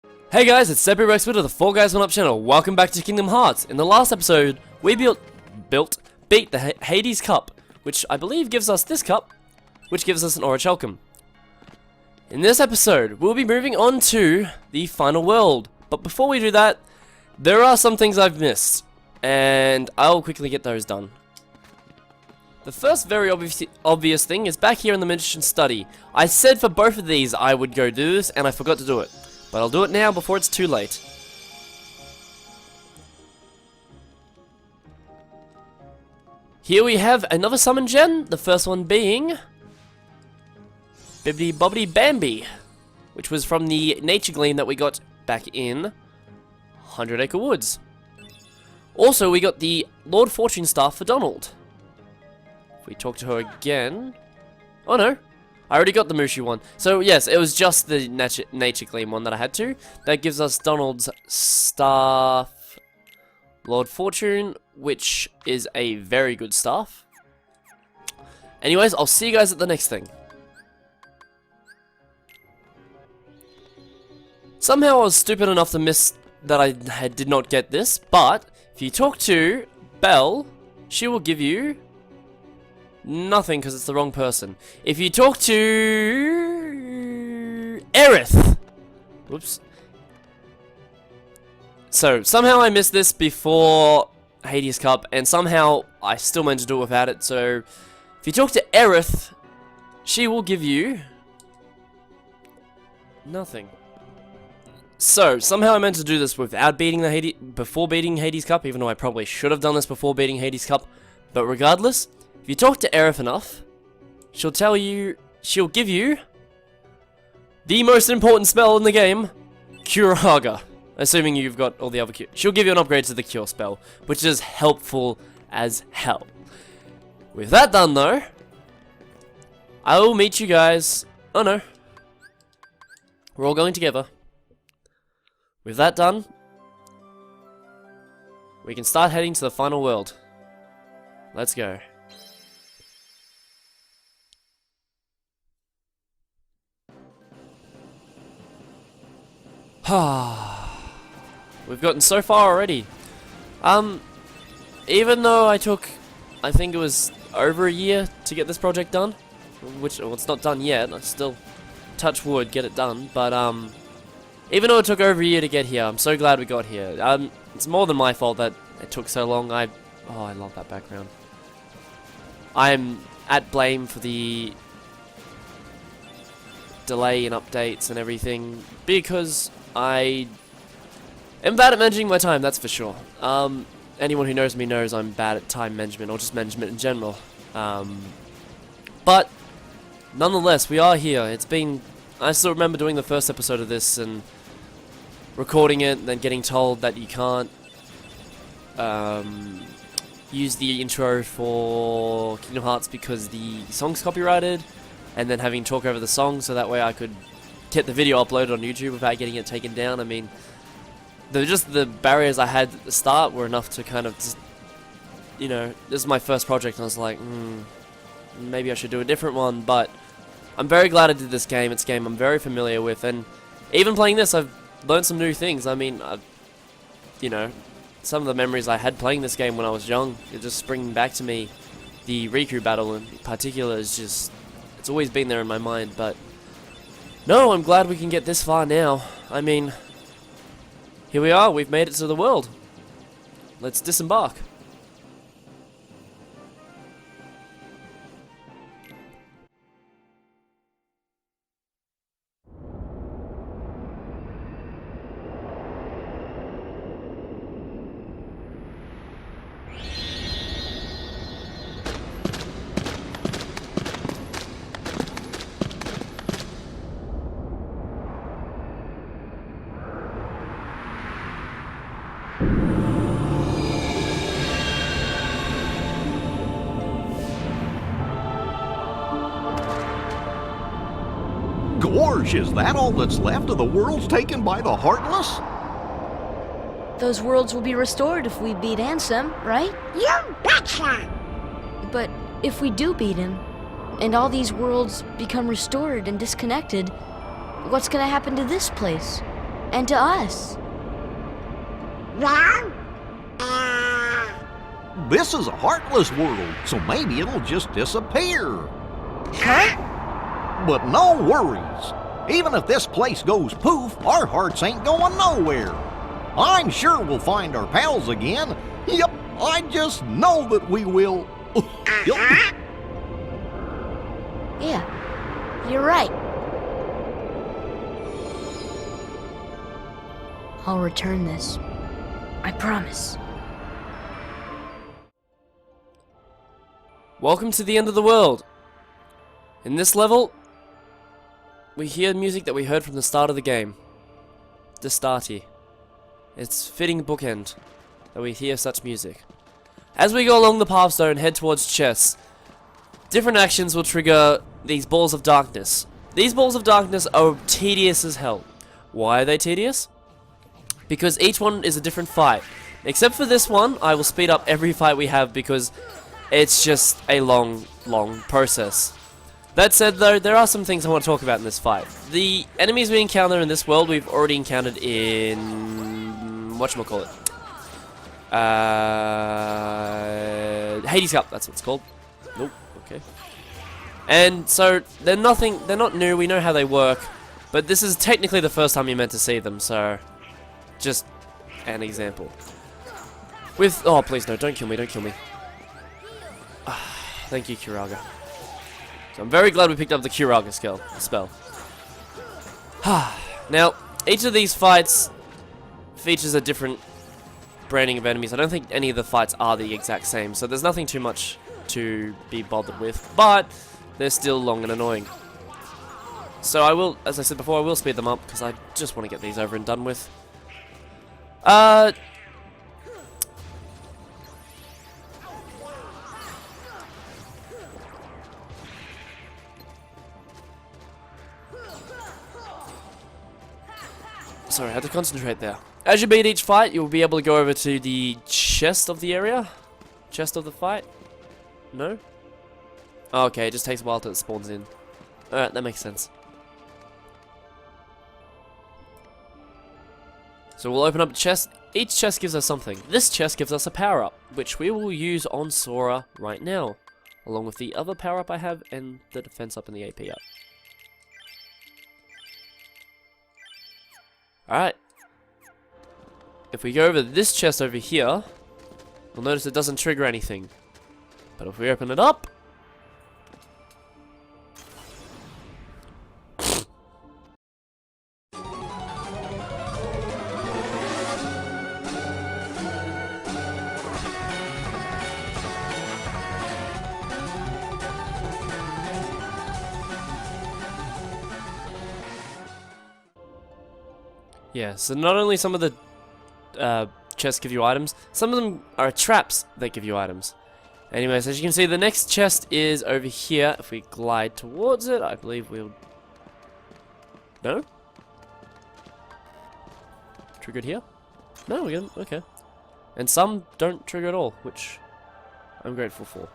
Hey guys, it's ScepieRexWit of the 4Guys1Up channel. Welcome back to Kingdom Hearts. In the last episode, we beat the Hades Cup, which I believe gives us this cup, which gives us an Orichalcum. In this episode, we'll be moving on to the final world. But before we do that, there are some things I've missed, and I'll quickly get those done. The first very obvious thing is back here in the Magician's Study. I said for both of these I would go do this, and I forgot to do it. But I'll do it now before it's too late. Here we have another summon gen, the first one being Bibbidi Bobbidi Bambi, which was from the Nature Gleam that we got back in 100 Acre Woods. Also, we got the Lord Fortune Staff for Donald. If we talk to her again... Oh no, I already got the Mushu one. So yes, it was just the Nature Gleam one that I had to. That gives us Donald's staff, Lord Fortune, which is a very good staff. Anyways, I'll see you guys at the next thing. Somehow I was stupid enough to miss that I did not get this, but if you talk to Belle, she will give you nothing because it's the wrong person. If you talk to Aerith, whoops. So somehow I missed this before Hades Cup, and somehow I still managed to do it without it. So if you talk to Aerith, she will give you nothing. So somehow I meant to do this without beating the before beating Hades Cup, even though I probably should have done this before beating Hades Cup. But regardless, if you talk to Aerith enough, she'll give you the most important spell in the game, Curaga. Assuming you've got all the other cure. She'll give you an upgrade to the cure spell, which is helpful as hell. With that done though, I will meet you guys. Oh no. We're all going together. With that done, we can start heading to the final world. Let's go. We've gotten so far already. Even though I think it was over a year to get this project done, which, well, it's not done yet, I still, touch wood, get it done, but, even though it took over a year to get here, I'm so glad we got here. It's more than my fault that it took so long. Oh, I love that background. I'm at blame for the delay in updates and everything, because I am bad at managing my time, that's for sure. Anyone who knows me knows I'm bad at time management, or just management in general. But, nonetheless, we are here. I still remember doing the first episode of this, and recording it, and then getting told that you can't use the intro for Kingdom Hearts because the song's copyrighted, and then having to talk over the song so that way I could get the video uploaded on YouTube without getting it taken down. I mean, just the barriers I had at the start were enough to kind of just, you know, this is my first project and I was like, maybe I should do a different one, but I'm very glad I did this game. It's a game I'm very familiar with, and even playing this, I've learned some new things. I mean, you know, some of the memories I had playing this game when I was young, it just springing back to me. The Riku battle in particular is just, it's always been there in my mind, but no, I'm glad we can get this far now. I mean, here we are, we've made it to the world. Let's disembark. Gorge, is that all that's left of the worlds taken by the Heartless? Those worlds will be restored if we beat Ansem, right? You betcha! But if we do beat him, and all these worlds become restored and disconnected, what's gonna happen to this place? And to us. This is a heartless world, so maybe it'll just disappear. Huh? But no worries. Even if this place goes poof, our hearts ain't going nowhere. I'm sure we'll find our pals again. Yep, I just know that we will. Yeah, you're right. I'll return this. I promise. Welcome to the end of the world. In this level, we hear music that we heard from the start of the game. The starty. It's fitting bookend that we hear such music. As we go along the pathstone and head towards chests, different actions will trigger these balls of darkness. These balls of darkness are tedious as hell. Why are they tedious? Because each one is a different fight. Except for this one, I will speed up every fight we have because it's just a long process. That said though, there are some things I want to talk about in this fight. The enemies we encounter in this world, we've already encountered in... whatchamacallit? Hades Cup, that's what it's called. Nope, okay. And so, they're not new, we know how they work. But this is technically the first time you're meant to see them, so... just an example. With... oh, please no, don't kill me, don't kill me. Thank you, Kiraga. So I'm very glad we picked up the Kiraga spell. Now, each of these fights features a different branding of enemies. I don't think any of the fights are the exact same, so there's nothing too much to be bothered with, but they're still long and annoying. So I will, as I said before, I will speed them up, because I just want to get these over and done with. Sorry, I had to concentrate there. As you beat each fight, you'll be able to go over to the chest of the area. Chest of the fight? No? Oh, okay, it just takes a while till it spawns in. Alright, that makes sense. So we'll open up a chest. Each chest gives us something. This chest gives us a power-up, which we will use on Sora right now. Along with the other power-up I have and the defense up and the AP up. Alright. If we go over this chest over here, you'll notice it doesn't trigger anything. But if we open it up... yeah, so not only some of the chests give you items, some of them are traps that give you items. Anyways, as you can see, the next chest is over here. If we glide towards it, I believe we'll... no? Triggered here? No, we get okay. And some don't trigger at all, which I'm grateful for.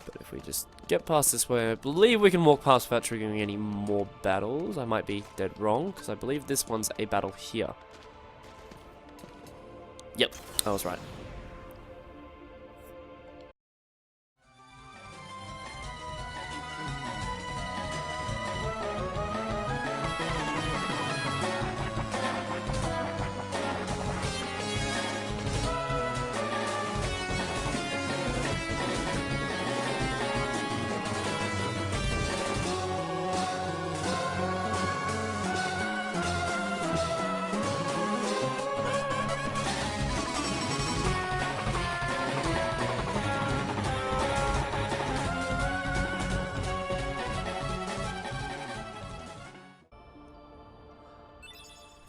But if we just get past this way, I believe we can walk past without triggering any more battles. I might be dead wrong, because I believe this one's a battle here. Yep, I was right.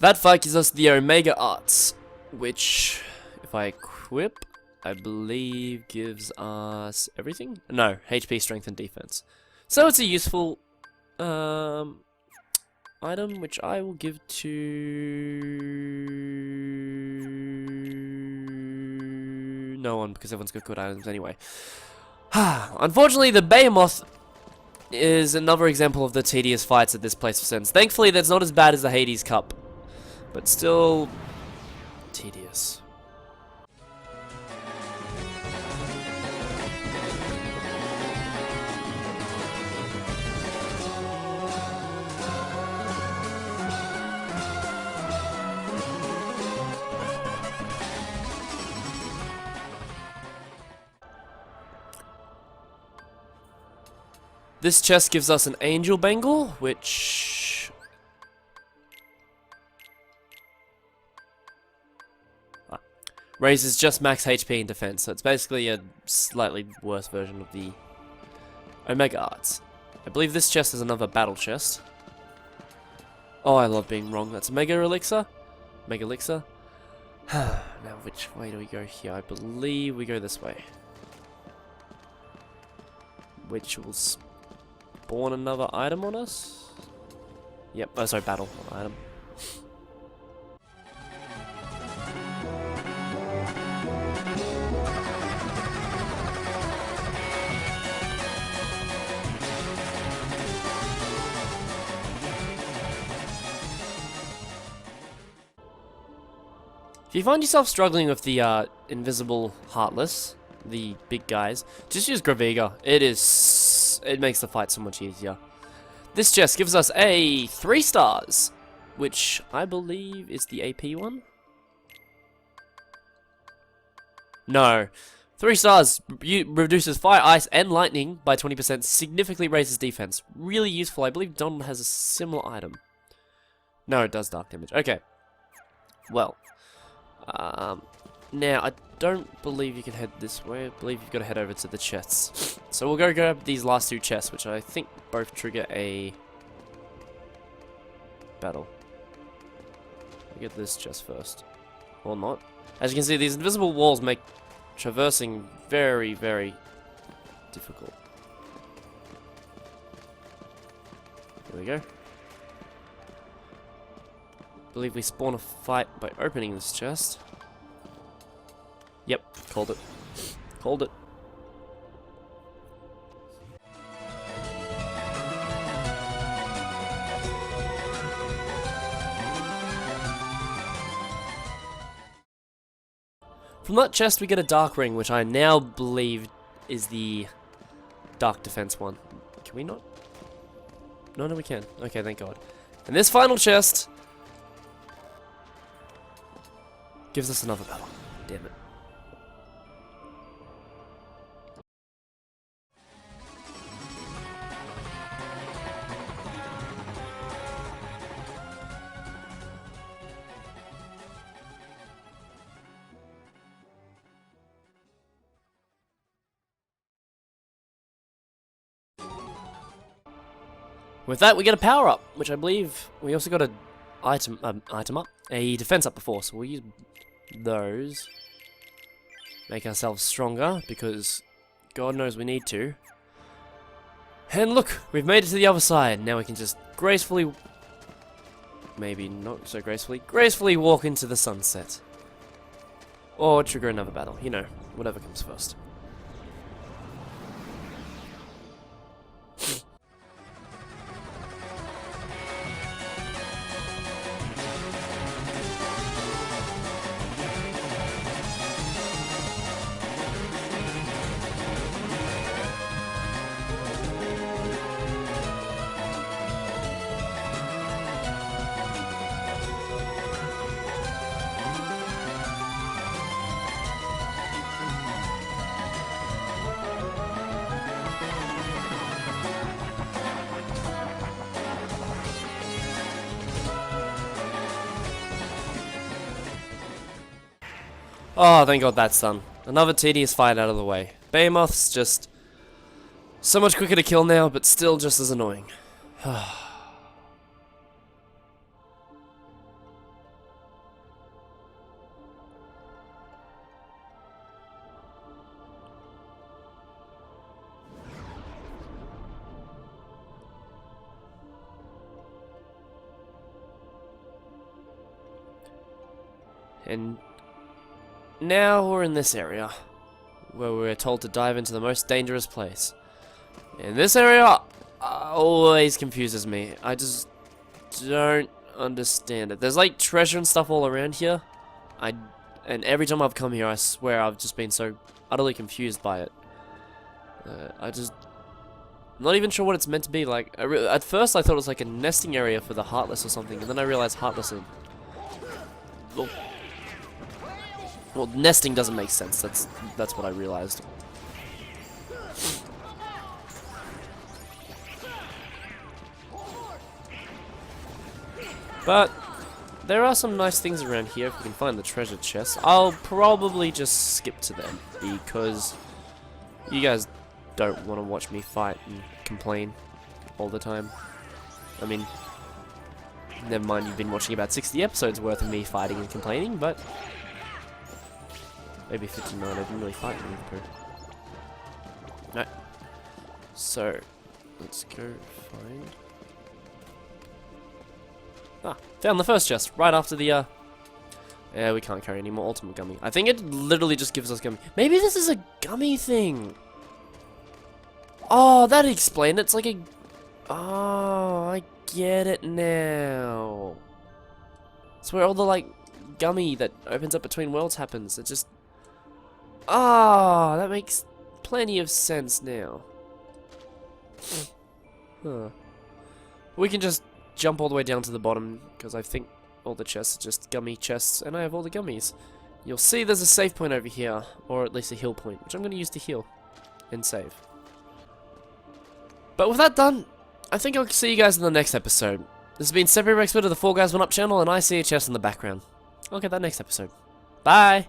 That fight gives us the Omega Arts, which, if I equip, I believe gives us everything? No, HP, Strength, and Defense. So it's a useful item, which I will give to... no one, because everyone's got good items anyway. Unfortunately, the Behemoth is another example of the tedious fights that this place presents. Thankfully, that's not as bad as the Hades Cup. but still tedious. This chest gives us an angel bangle, which raises just max HP and defense, so it's basically a slightly worse version of the Omega Arts. I believe this chest is another battle chest. Oh, I love being wrong. That's Mega Elixir? Mega Elixir? Now, which way do we go here? I believe we go this way. Which will spawn another item on us? Yep, oh sorry, battle, not item. If you find yourself struggling with the invisible Heartless, the big guys, just use Graviga. It makes the fight so much easier. This chest gives us a 3 stars, which I believe is the AP one. No. 3 stars reduces fire, ice, and lightning by 20%, significantly raises defense. Really useful. I believe Don has a similar item. No, it does dark damage. Okay. Well. Now, I don't believe you can head this way. I believe you've got to head over to the chests. So we'll go grab these last 2 chests, which I think both trigger a battle. I'll get this chest first. Or not. As you can see, these invisible walls make traversing very, very difficult. Here we go. I believe we spawn a fight by opening this chest. Yep, called it. Called it. From that chest we get a dark ring, which I now believe is the dark defense one. Can we not? No, we can. Okay, thank God. And this final chest gives us another battle. Damn it. With that, we get a power up, which I believe we also got a item up, a defense up before, so we'll use those. Make ourselves stronger, because God knows we need to. And look, we've made it to the other side. Now we can just gracefully, maybe not so gracefully walk into the sunset. Or trigger another battle, you know, whatever comes first. Oh, thank God that's done. Another tedious fight out of the way. Behemoth's just so much quicker to kill now, but still just as annoying. And now we're in this area, where we're told to dive into the most dangerous place. And this area always confuses me. I just don't understand it. There's like treasure and stuff all around here. And every time I've come here, I swear I've just been so utterly confused by it. I'm not even sure what it's meant to be. Like, at first I thought it was like a nesting area for the Heartless or something, and then I realized Heartless are... Well, nesting doesn't make sense. That's what I realized. But there are some nice things around here if we can find the treasure chests. I'll probably just skip to them because you guys don't want to watch me fight and complain all the time. I mean, never mind, you've been watching about 60 episodes worth of me fighting and complaining, but maybe 59, I didn't really fight with her. No. So, let's go find... Ah, found the first chest, right after the, Yeah, we can't carry any more ultimate gummy. I think it literally just gives us gummy. Maybe this is a gummy thing! Oh, that explained it. It's like a... Oh, I get it now. It's where all the, like, gummy that opens up between worlds happens. It just... Ah, that makes plenty of sense now. Huh. We can just jump all the way down to the bottom, because I think all the chests are just gummy chests, and I have all the gummies. You'll see there's a save point over here, or at least a heal point, which I'm going to use to heal and save. But with that done, I think I'll see you guys in the next episode. This has been ScepieRexWit of the 4 Guys 1 Up channel, and I see a chest in the background. I'll get that next episode. Bye!